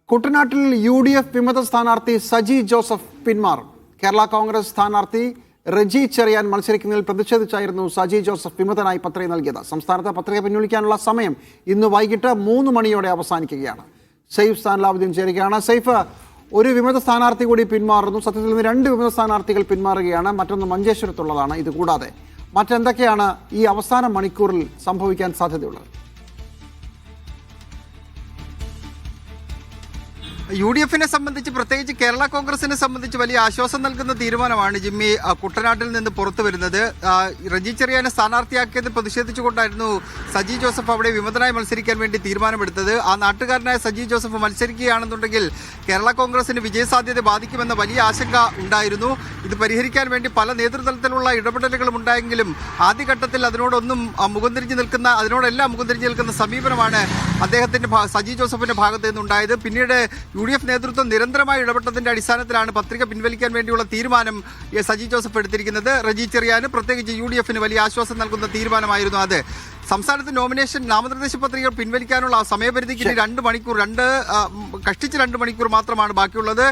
കുട്ടനാട്ടിൽ UDF വിമത സ്ഥാനാർത്ഥി സജി ജോസഫ് പിന്മാറും. കേരള കോൺഗ്രസ് സ്ഥാനാർത്ഥി റജി ചെറിയാൻ മത്സരിക്കുന്നതിൽ പ്രതിഷേധിച്ചായിരുന്നു സജി ജോസഫ് വിമതനായി പത്രിക നൽകിയത്. സംസ്ഥാനത്ത് പത്രിക പിൻവലിക്കാനുള്ള സമയം ഇന്ന് വൈകിട്ട് 3 മണിയോടെ അവസാനിക്കുകയാണ്. സെയ്ഫ് സ്ഥാനാലാവുദ്ദീൻ ചേരുകയാണ്. സെയ്ഫ്, ഒരു വിമത സ്ഥാനാർത്ഥി കൂടി പിന്മാറുന്നു. സത്യത്തിൽ നിന്ന് 2 വിമത സ്ഥാനാർത്ഥികൾ പിന്മാറുകയാണ്. മറ്റൊന്ന് മഞ്ചേശ്വരത്തുള്ളതാണ്. ഇതുകൂടാതെ മറ്റെന്തൊക്കെയാണ് ഈ അവസാന മണിക്കൂറിൽ സംഭവിക്കാൻ സാധ്യതയുള്ളത്? UDFിനെ സംബന്ധിച്ച്, പ്രത്യേകിച്ച് കേരള കോൺഗ്രസിനെ സംബന്ധിച്ച് വലിയ ആശ്വാസം നൽകുന്ന തീരുമാനമാണ് ജിമ്മി കുട്ടനാട്ടിൽ നിന്ന് പുറത്തു വരുന്നത്. റജി ചെറിയാനെ സ്ഥാനാർത്ഥിയാക്കിയത് പ്രതിഷേധിച്ചുകൊണ്ടായിരുന്നു സജി ജോസഫ് അവിടെ വിമതനായി മത്സരിക്കാൻ വേണ്ടി തീരുമാനമെടുത്തത്. ആ നാട്ടുകാരനായ സജി ജോസഫ് മത്സരിക്കുകയാണെന്നുണ്ടെങ്കിൽ കേരള കോൺഗ്രസിന് വിജയസാധ്യത ബാധിക്കുമെന്ന വലിയ ആശങ്ക ഉണ്ടായിരുന്നു. ഇത് പരിഹരിക്കാൻ വേണ്ടി പല നേതൃതലത്തിലുള്ള ഇടപെടലുകളും ഉണ്ടായെങ്കിലും ആദ്യഘട്ടത്തിൽ അതിനോടെല്ലാം മുഖം തിരിഞ്ഞു നിൽക്കുന്ന സമീപനമാണ് അദ്ദേഹത്തിന്റെ സജി ജോസഫിന്റെ ഭാഗത്ത് നിന്നുണ്ടായത്. പിന്നീട് UDF നേതൃത്വം നിരന്തരമായി ഇടപെട്ടതിന്റെ അടിസ്ഥാനത്തിലാണ് പത്രിക പിൻവലിക്കാൻ വേണ്ടിയുള്ള തീരുമാനം സജി ജോസഫ് എടുത്തിരിക്കുന്നത്. റജി ചെറിയാന്, പ്രത്യേകിച്ച് UDFിന് വലിയ ആശ്വാസം നൽകുന്ന തീരുമാനമായിരുന്നു അത്. സംസ്ഥാനത്ത് നാമനിർദ്ദേശ പത്രികകൾ പിൻവലിക്കാനുള്ള സമയപരിധിക്ക് 2 മണിക്കൂർ മാത്രമാണ് ബാക്കിയുള്ളത്.